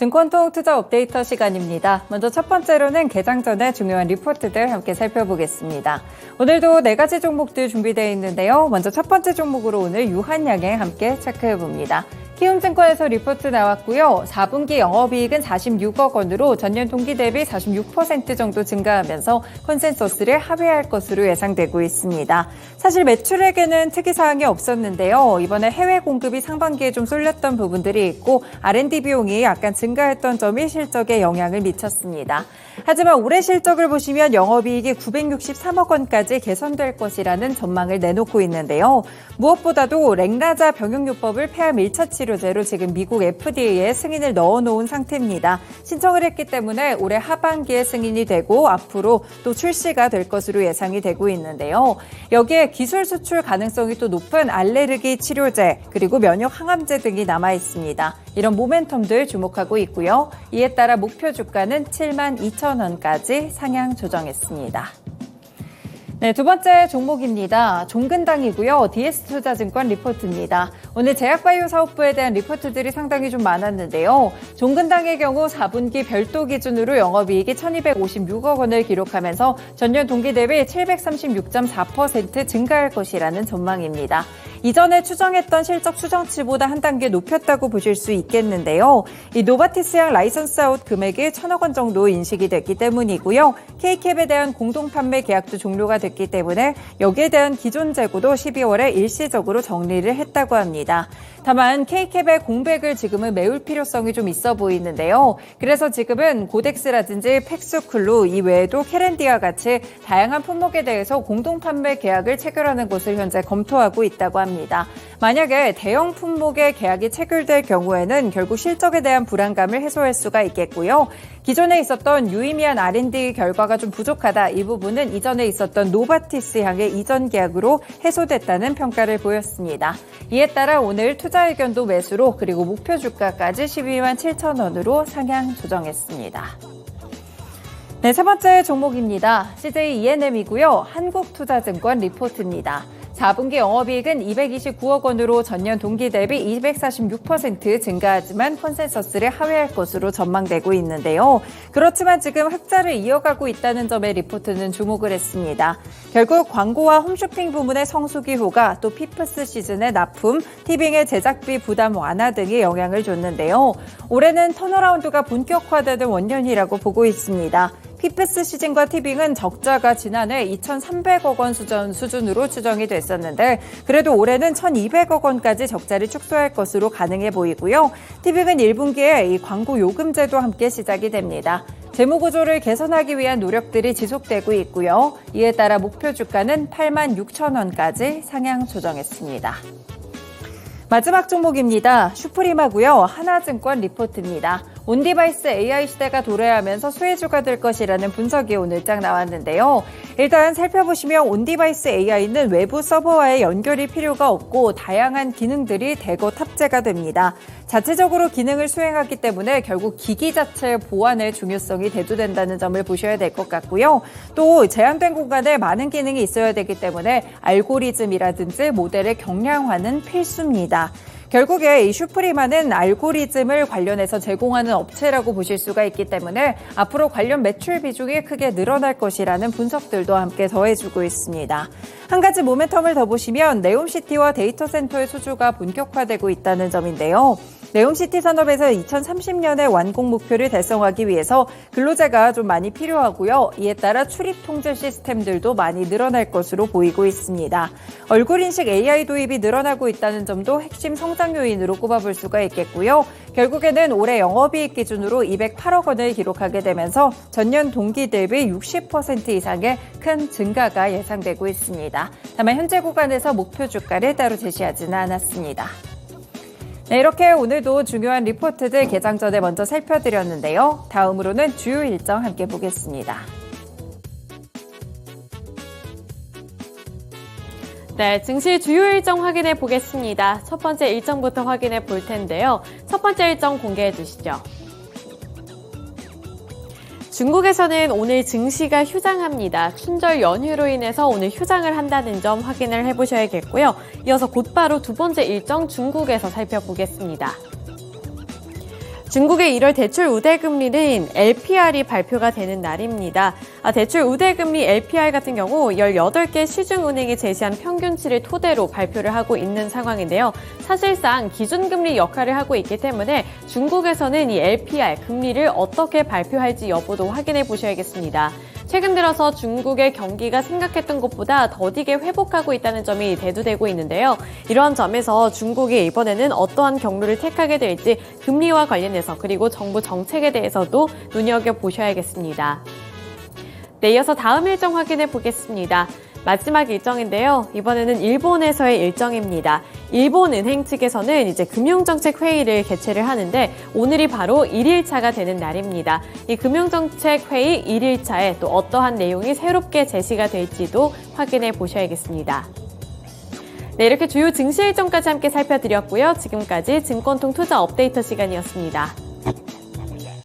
증권통 투자 업데이터 시간입니다. 먼저 첫 번째로는 개장 전에 중요한 리포트들 함께 살펴보겠습니다. 오늘도 4가지 종목들 준비되어 있는데요. 먼저 첫 번째 종목으로 오늘 유한양행 함께 체크해봅니다. 키움증권에서 리포트 나왔고요. 4분기 영업이익은 46억 원으로 전년 동기 대비 46% 정도 증가하면서 컨센서스를 하회할 것으로 예상되고 있습니다. 사실 매출액에는 특이사항이 없었는데요. 이번에 해외 공급이 상반기에 좀 쏠렸던 부분들이 있고 R&D 비용이 약간 증가했던 점이 실적에 영향을 미쳤습니다. 하지만 올해 실적을 보시면 영업이익이 963억 원까지 개선될 것이라는 전망을 내놓고 있는데요. 무엇보다도 렉라자 병용요법을 폐암 1차 치료제로 지금 미국 FDA에 승인을 넣어놓은 상태입니다. 신청을 했기 때문에 올해 하반기에 승인이 되고 앞으로 또 출시가 될 것으로 예상이 되고 있는데요. 여기에 기술 수출 가능성이 또 높은 알레르기 치료제 그리고 면역 항암제 등이 남아 있습니다. 이런 모멘텀들 주목하고 있고요. 이에 따라 목표 주가는 72,000원까지 상향 조정했습니다. 네, 두 번째 종목입니다. 종근당이고요. DS투자증권 리포트입니다. 오늘 제약바이오 사업부에 대한 리포트들이 상당히 좀 많았는데요. 종근당의 경우 4분기 별도 기준으로 영업이익이 1,256억 원을 기록하면서 전년 동기 대비 736.4% 증가할 것이라는 전망입니다. 이전에 추정했던 실적 추정치보다 한 단계 높였다고 보실 수 있겠는데요. 이 노바티스약 라이선스 아웃 금액이 1,000억 원 정도 인식이 됐기 때문이고요. K캡에 대한 공동 판매 계약도 종료가 됐기 때문에 여기에 대한 기존 재고도 12월에 일시적으로 정리를 했다고 합니다. 다만 K캡의 공백을 지금은 메울 필요성이 좀 있어 보이는데요. 그래서 지금은 고덱스라든지 팩스쿨루 이외에도 캐렌디와 같이 다양한 품목에 대해서 공동 판매 계약을 체결하는 것을 현재 검토하고 있다고 합니다. 만약에 대형 품목의 계약이 체결될 경우에는 결국 실적에 대한 불안감을 해소할 수가 있겠고요. 기존에 있었던 유의미한 R&D 결과가 좀 부족하다. 이 부분은 이전에 있었던 노바티스 향의 이전 계약으로 해소됐다는 평가를 보였습니다. 이에 따라 오늘 투자 의견도 매수로 그리고 목표 주가까지 12만 7천 원으로 상향 조정했습니다. 네, 세 번째 종목입니다. CJ ENM이고요. 한국투자증권 리포트입니다. 4분기 영업이익은 229억 원으로 전년 동기 대비 246% 증가하지만 컨센서스를 하회할 것으로 전망되고 있는데요. 그렇지만 지금 흑자를 이어가고 있다는 점에 리포트는 주목을 했습니다. 결국 광고와 홈쇼핑 부문의 성수기 효과, 또 피프스 시즌의 납품, 티빙의 제작비 부담 완화 등이 영향을 줬는데요. 올해는 턴어라운드가 본격화되는 원년이라고 보고 있습니다. 피프스 시즌과 티빙은 적자가 지난해 2,300억 원 수준으로 추정이 됐었는데 그래도 올해는 1,200억 원까지 적자를 축소할 것으로 가능해 보이고요. 티빙은 1분기에 이 광고 요금제도 함께 시작이 됩니다. 재무 구조를 개선하기 위한 노력들이 지속되고 있고요. 이에 따라 목표 주가는 8만 6천 원까지 상향 조정했습니다. 마지막 종목입니다. 슈프림하고요. 하나증권 리포트입니다. 온디바이스 AI 시대가 도래하면서 수혜주가 될 것이라는 분석이 오늘 장 나왔는데요. 일단 살펴보시면 온디바이스 AI는 외부 서버와의 연결이 필요가 없고 다양한 기능들이 대거 탑재가 됩니다. 자체적으로 기능을 수행하기 때문에 결국 기기 자체의 보안의 중요성이 대두된다는 점을 보셔야 될 것 같고요. 또 제한된 공간에 많은 기능이 있어야 되기 때문에 알고리즘이라든지 모델의 경량화는 필수입니다. 결국에 이 슈프리마는 알고리즘을 관련해서 제공하는 업체라고 보실 수가 있기 때문에 앞으로 관련 매출 비중이 크게 늘어날 것이라는 분석들도 함께 더해주고 있습니다. 한 가지 모멘텀을 더 보시면 네옴시티와 데이터 센터의 수주가 본격화되고 있다는 점인데요. 네옴시티 산업에서 2030년에 완공 목표를 달성하기 위해서 근로자가 좀 많이 필요하고요. 이에 따라 출입 통제 시스템들도 많이 늘어날 것으로 보이고 있습니다. 얼굴 인식 AI 도입이 늘어나고 있다는 점도 핵심 성장 요인으로 꼽아볼 수가 있겠고요. 결국에는 올해 영업이익 기준으로 208억 원을 기록하게 되면서 전년 동기 대비 60% 이상의 큰 증가가 예상되고 있습니다. 다만 현재 구간에서 목표 주가를 따로 제시하지는 않았습니다. 네, 이렇게 오늘도 중요한 리포트들 개장 전에 먼저 살펴드렸는데요. 다음으로는 주요 일정 함께 보겠습니다. 네, 증시 주요 일정 확인해 보겠습니다. 첫 번째 일정부터 확인해 볼 텐데요. 첫 번째 일정 공개해 주시죠. 중국에서는 오늘 증시가 휴장합니다. 춘절 연휴로 인해서 오늘 휴장을 한다는 점 확인을 해보셔야겠고요. 이어서 곧바로 두 번째 일정 중국에서 살펴보겠습니다. 중국의 1월 대출 우대금리는 LPR이 발표가 되는 날입니다. 대출 우대금리 LPR 같은 경우 18개 시중은행이 제시한 평균치를 토대로 발표를 하고 있는 상황인데요. 사실상 기준금리 역할을 하고 있기 때문에 중국에서는 이 LPR 금리를 어떻게 발표할지 여부도 확인해 보셔야겠습니다. 최근 들어서 중국의 경기가 생각했던 것보다 더디게 회복하고 있다는 점이 대두되고 있는데요. 이러한 점에서 중국이 이번에는 어떠한 경로를 택하게 될지 금리와 관련해서 그리고 정부 정책에 대해서도 눈여겨보셔야겠습니다. 네, 이어서 다음 일정 확인해 보겠습니다. 마지막 일정인데요. 이번에는 일본에서의 일정입니다. 일본 은행 측에서는 이제 금융정책 회의를 개최를 하는데 오늘이 바로 1일차가 되는 날입니다. 이 금융정책 회의 1일차에 또 어떠한 내용이 새롭게 제시가 될지도 확인해 보셔야겠습니다. 네, 이렇게 주요 증시 일정까지 함께 살펴드렸고요. 지금까지 증권통 투자 업데이터 시간이었습니다.